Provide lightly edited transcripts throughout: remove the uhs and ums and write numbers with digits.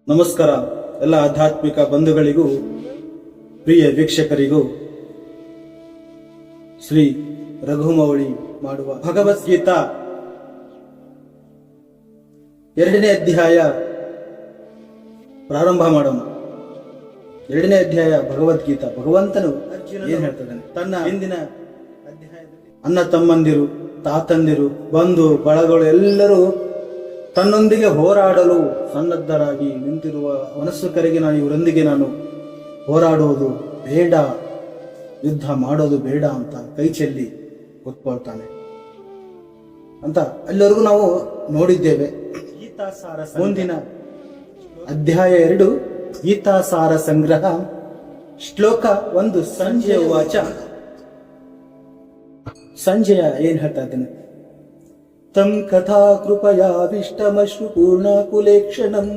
ನಮಸ್ಕಾರ ಎಲ್ಲ ಆಧ್ಯಾತ್ಮಿಕ ಬಂಧುಗಳಿಗೂ ಪ್ರಿಯ ವೀಕ್ಷಕರಿಗೂ ಶ್ರೀ ರಘುಮೌಳಿ ಮಾಡುವ ಭಗವದ್ಗೀತಾ 2ನೇ ಅಧ್ಯಾಯ ಪ್ರಾರಂಭ ಮಾಡೋಣ. 2ನೇ ಅಧ್ಯಾಯ ಭಗವದ್ಗೀತಾ. ಭಗವಂತನು ಏನ್ ಹೇಳ್ತಾನೆ? ತನ್ನ ಹಿಂದಿನ ಅಧ್ಯಾಯದಲ್ಲಿ ಅಣ್ಣ ತಮ್ಮಂದಿರು, ತಾತಂದಿರು, ಬಂಧು ಬಳಗಳು ಎಲ್ಲರೂ ತನ್ನೊಂದಿಗೆ ಹೋರಾಡಲು ಸನ್ನದ್ಧರಾಗಿ ನಿಂತಿರುವ ಮನಸ್ಸುಕರಿಗೆ ಇವರೊಂದಿಗೆ ನಾನು ಹೋರಾಡುವುದು ಬೇಡ, ಯುದ್ಧ ಮಾಡೋದು ಬೇಡ ಅಂತ ಕೈ ಚೆಲ್ಲಿ ಕೂತ್ಕೊಳ್ತಾನೆ ಅಂತ ಅಲ್ಲಿವರೆಗೂ ನಾವು ನೋಡಿದ್ದೇವೆ. ಗೀತಾಸಾರ ಮುಂದಿನ ಅಧ್ಯಾಯ 2 ಗೀತಾಸಾರ ಸಂಗ್ರಹ ಶ್ಲೋಕ 1. ಸಂಜಯ ವಾಚ. ಸಂಜಯ ಏನ್ ಹೇಳ್ತಾ ಇದ್ದಾನೆ? ತಂ ಕಥಾ ಕೃಪಯಾವಿಷ್ಟಮಶ್ರು ಪೂರ್ಣಾಕುಲೇಕ್ಷಣಂ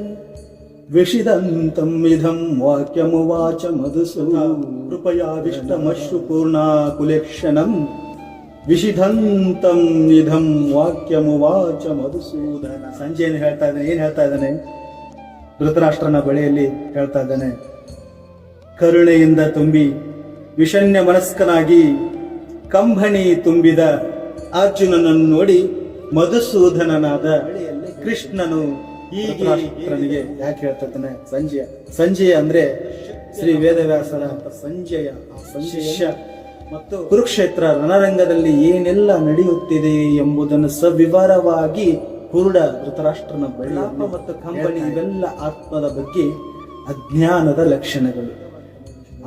ವಿಷಿದಂತಂ ಇದಂ ವಾಕ್ಯಮುವಾಚ ಮಧುಸೂದನ. ಕೃಪಯಾವಿಷ್ಟಮಶ್ರು ಪೂರ್ಣಾಕುಲೇಕ್ಷಣಂ ವಿಷಿದಂತಂ ಇದಂ ವಾಕ್ಯಮುವಾಚ ಮಧುಸೂದನ. ಸಂಜಯನ ಹೇಳ್ತಾ ಇದ್ದಾನೆ. ಏನ್ ಹೇಳ್ತಾ ಇದ್ದಾನೆ? ಧೃತರಾಷ್ಟ್ರನ ಬಳಿಯಲ್ಲಿ ಹೇಳ್ತಾ ಇದ್ದಾನೆ. ಕರುಣೆಯಿಂದ ತುಂಬಿ ವಿಷಣ್ಯ ಮನಸ್ಕನಾಗಿ ಕಂಬನಿ ತುಂಬಿದ ಅರ್ಜುನನನ್ನು ನೋಡಿ ಮಧುಸೂದನನಾದ ಕೃಷ್ಣನು ಧೃತರಾಷ್ಟ್ರನಿಗೆ ಯಾಕೆ ಹೇಳ್ತಾನೆ? ಸಂಜಯ ಅಂದ್ರೆ ಶ್ರೀ ವೇದವ್ಯಾಸರ ಸಂಜಯ ಶಿಷ್ಯ. ಮತ್ತು ಕುರುಕ್ಷೇತ್ರ ರಣರಂಗದಲ್ಲಿ ಏನೆಲ್ಲ ನಡೆಯುತ್ತಿದೆ ಎಂಬುದನ್ನು ಸವಿವರವಾಗಿ ಕುರುಡ ಧೃತರಾಷ್ಟ್ರನ ಬಳಿ ಮತ್ತು ಕಂಬನಿ ಇವೆಲ್ಲ ಆತ್ಮದ ಬಗ್ಗೆ ಅಜ್ಞಾನದ ಲಕ್ಷಣಗಳು,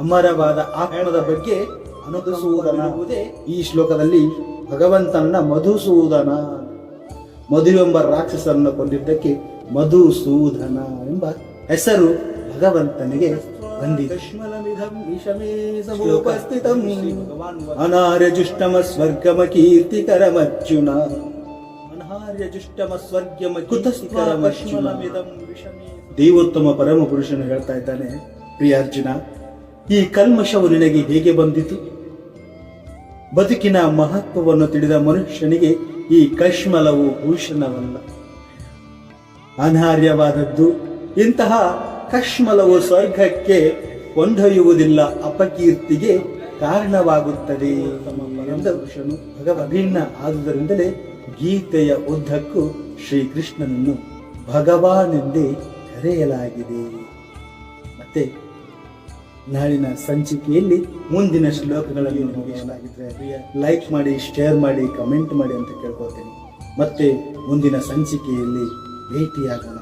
ಅಮರವಾದ ಆತ್ಮದ ಬಗ್ಗೆ ಅನುಸೂದನವುದೇ ಈ ಶ್ಲೋಕದಲ್ಲಿ ಭಗವಂತನ ಮಧುಸೂದನ. ಮಧು ಎಂಬ ರಾಕ್ಷಸರನ್ನು ಕೊಂದಿದ್ದಕ್ಕೆ ಮಧುಸೂದನ ಎಂಬ ಹೆಸರು ಭಗವಂತನಿಗೆ ಬಂದಿದೆ. ಅನಾರ್ಯಜುಷ್ಟಮ ಸ್ವರ್ಗಮ ಕೀರ್ತಿಕರಮರ್ಜುನ. ಅನಾರ್ಯಜುಷ್ಟಮ ಸ್ವರ್ಗಮ ಕೀರ್ತಿಕರಮರ್ಜುನ. ದೇವೋತ್ತಮ ಪರಮ ಪುರುಷನು ಹೇಳ್ತಾ ಇದ್ದಾನೆ, ಪ್ರಿಯ ಅರ್ಜುನ, ಈ ಕಲ್ಮಶವು ನಿನಗೆ ಹೇಗೆ ಬಂದಿತು? ಬದುಕಿನ ಮಹತ್ವವನ್ನು ತಿಳಿದ ಮನುಷ್ಯನಿಗೆ ಈ ಕಶ್ಮಲವು ಭೂಷಣವಲ್ಲ, ಅನಾರ್ಯವಾದದ್ದು. ಇಂತಹ ಕಶ್ಮಲವು ಸ್ವರ್ಗಕ್ಕೆ ಕೊಂಡೊಯ್ಯುವುದಿಲ್ಲ, ಅಪಕೀರ್ತಿಗೆ ಕಾರಣವಾಗುತ್ತದೆ ಎಂದ ಪುರುಷನು ಅಭಿನ್ನ. ಆದುದರಿಂದಲೇ ಗೀತೆಯ ಉದ್ದಕ್ಕೂ ಶ್ರೀಕೃಷ್ಣನನ್ನು ಭಗವಾನೆಂದೇ ಕರೆಯಲಾಗಿದೆ. ಮತ್ತೆ ನಾಳಿನ ಸಂಚಿಕೆಯಲ್ಲಿ ಮುಂದಿನ ಶ್ಲೋಕಗಳಲ್ಲಿ ನಿಮಗೆ ಇಷ್ಟ ಆಗಿದ್ರೆ ಲೈಕ್ ಮಾಡಿ, ಶೇರ್ ಮಾಡಿ, ಕಮೆಂಟ್ ಮಾಡಿ ಅಂತ ಕೇಳ್ಕೊಳ್ತೇನೆ. ಮತ್ತೆ ಮುಂದಿನ ಸಂಚಿಕೆಯಲ್ಲಿ ಭೇಟಿಯಾಗೋಣ.